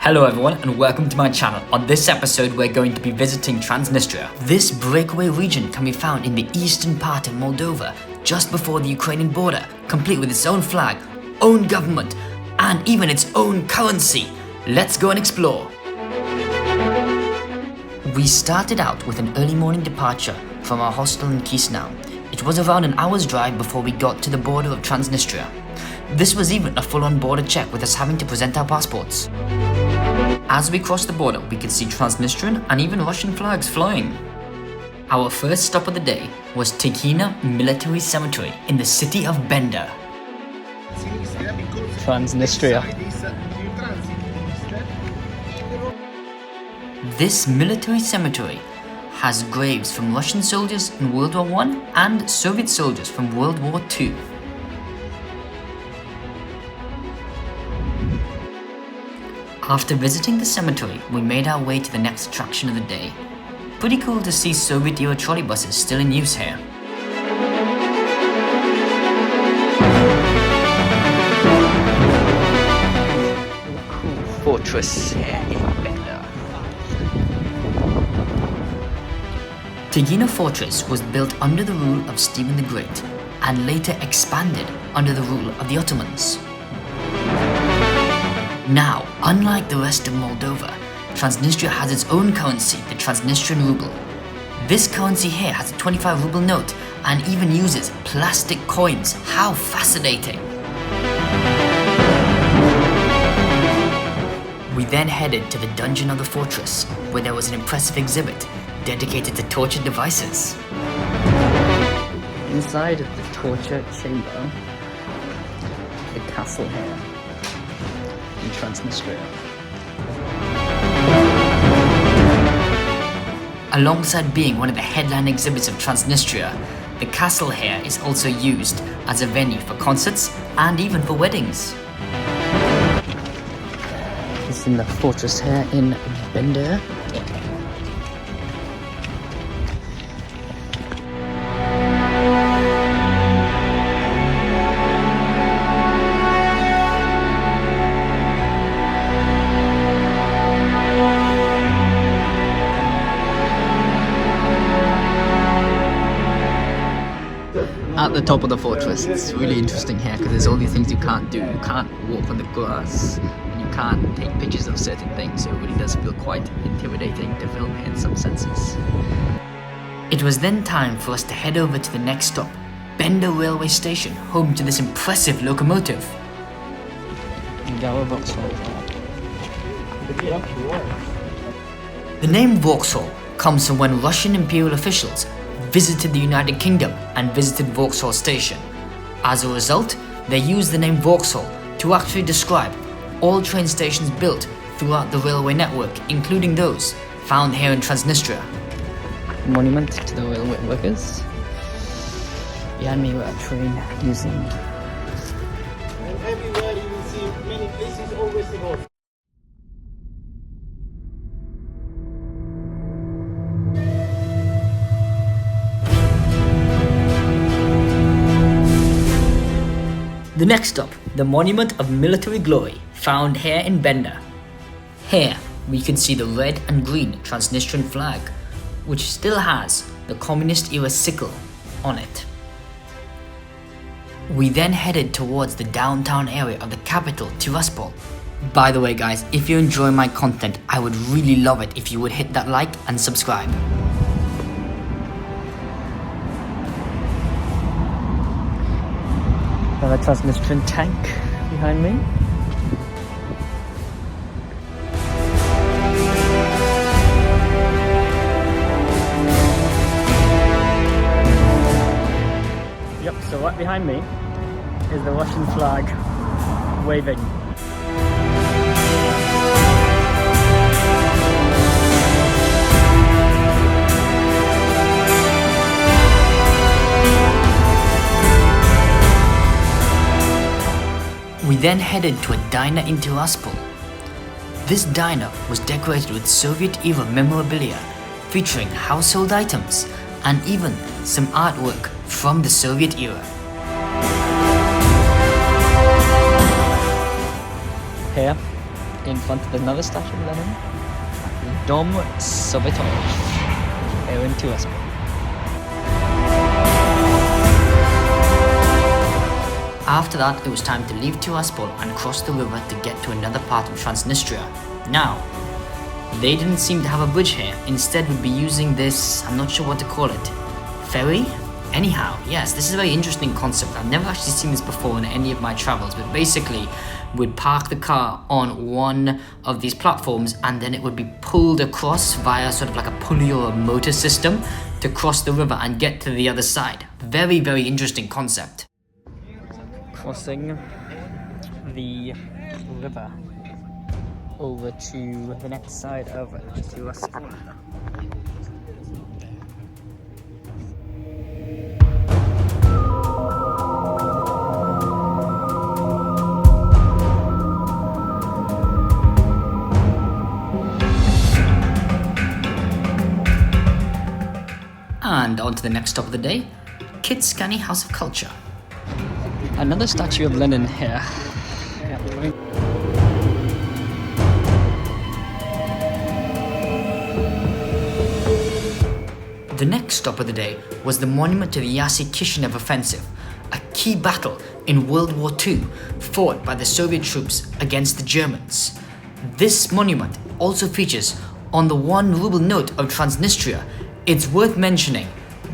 Hello everyone and welcome to my channel. On this episode we're going to be visiting Transnistria. This breakaway region can be found in the eastern part of Moldova, just before the Ukrainian border, complete with its own flag, own government, and even its own currency. Let's go and explore. We started out with an early morning departure from our hostel in Chisinau. It was around an hour's drive before we got to the border of Transnistria. This was even a full-on border check with us having to present our passports. As we crossed the border, we could see Transnistrian and even Russian flags flying. Our first stop of the day was Tegina Military Cemetery in the city of Bender. Transnistria. This military cemetery has graves from Russian soldiers in World War I and Soviet soldiers from World War II. After visiting the cemetery, we made our way to the next attraction of the day. Pretty cool to see Soviet-era trolley buses still in use here. Cool fortress here in Bender. Tegina Fortress was built under the rule of Stephen the Great and later expanded under the rule of the Ottomans. Now, unlike the rest of Moldova, Transnistria has its own currency, the Transnistrian ruble. This currency here has a 25 ruble note and even uses plastic coins. How fascinating! We then headed to the dungeon of the fortress, where there was an impressive exhibit dedicated to torture devices. Inside of the torture chamber, the castle here in Transnistria. Alongside being one of the headline exhibits of Transnistria, the castle here is also used as a venue for concerts and even for weddings. It's in the fortress here in Bender. At the top of the fortress, it's really interesting here because there's all these things you can't do. You can't walk on the grass, and you can't take pictures of certain things, so it really does feel quite intimidating to film here in some senses. It was then time for us to head over to the next stop, Bender Railway Station, home to this impressive locomotive. The name Vauxhall comes from when Russian imperial officials visited the United Kingdom and visited Vauxhall Station. As a result, they used the name Vauxhall to actually describe all train stations built throughout the railway network, including those found here in Transnistria. Monument to the railway workers. Behind me, we're a train using. And everywhere you will see many places always the road. The next stop, the Monument of Military Glory, found here in Bender. Here, we could see the red and green Transnistrian flag, which still has the communist-era sickle on it. We then headed towards the downtown area of the capital, Tiraspol. By the way guys, if you enjoy my content, I would really love it if you would hit that like and subscribe. Another Transnistrian tank behind me. Yep, so right behind me is the Russian flag waving. We then headed to a diner in Tiraspol. This diner was decorated with Soviet-era memorabilia, featuring household items and even some artwork from the Soviet era. Here in front of another statue of Lenin, Dom Sovetov, here in Tiraspol. After that, it was time to leave Tiraspol and cross the river to get to another part of Transnistria. Now, they didn't seem to have a bridge here. Instead, we'd be using this, I'm not sure what to call it, ferry? Anyhow, yes, this is a very interesting concept. I've never actually seen this before in any of my travels, but basically, we'd park the car on one of these platforms and then it would be pulled across via sort of like a pulley or a motor system to cross the river and get to the other side. Very, very interesting concept. Crossing the river over to the next side of Tiraspol. And on to the next stop of the day, Kitscani House of Culture. Another statue of Lenin here. The next stop of the day was the monument to the Yassy-Kishinev offensive, a key battle in World War II fought by the Soviet troops against the Germans. This monument also features on the 1 ruble note of Transnistria. It's worth mentioning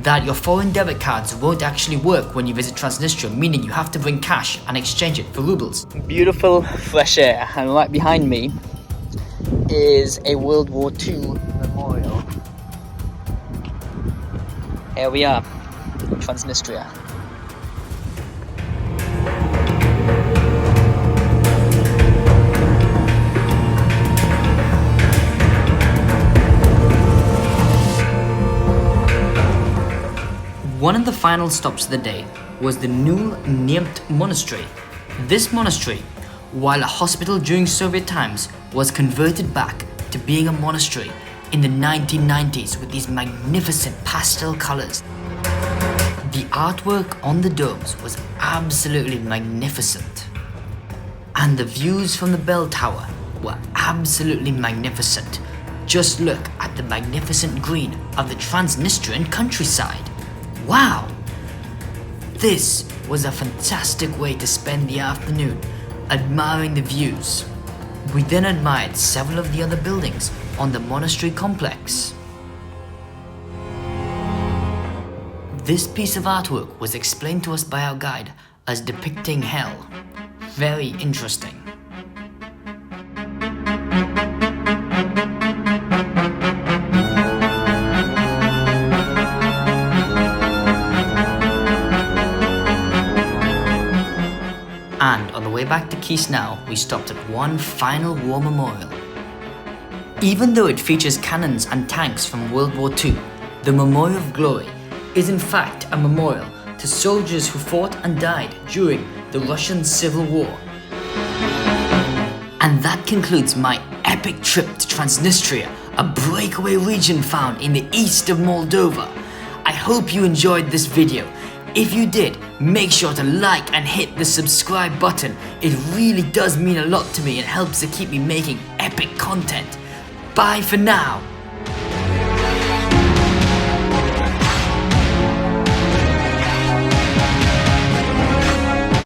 that your foreign debit cards won't actually work when you visit Transnistria, meaning you have to bring cash and exchange it for rubles. Beautiful fresh air, and right behind me is a World War II memorial. Here we are, Transnistria. One of the final stops of the day was the Nul Niemt Monastery. This monastery, while a hospital during Soviet times, was converted back to being a monastery in the 1990s with these magnificent pastel colors. The artwork on the domes was absolutely magnificent. And the views from the bell tower were absolutely magnificent. Just look at the magnificent green of the Transnistrian countryside. Wow! This was a fantastic way to spend the afternoon, admiring the views. We then admired several of the other buildings on the monastery complex. This piece of artwork was explained to us by our guide as depicting hell. Very interesting. And on the way back to Chisinau, we stopped at one final war memorial. Even though it features cannons and tanks from World War II, the Memorial of Glory is in fact a memorial to soldiers who fought and died during the Russian Civil War. And that concludes my epic trip to Transnistria, a breakaway region found in the east of Moldova. I hope you enjoyed this video. If you did, make sure to like and hit the subscribe button. It really does mean a lot to me and helps to keep me making epic content. Bye for now.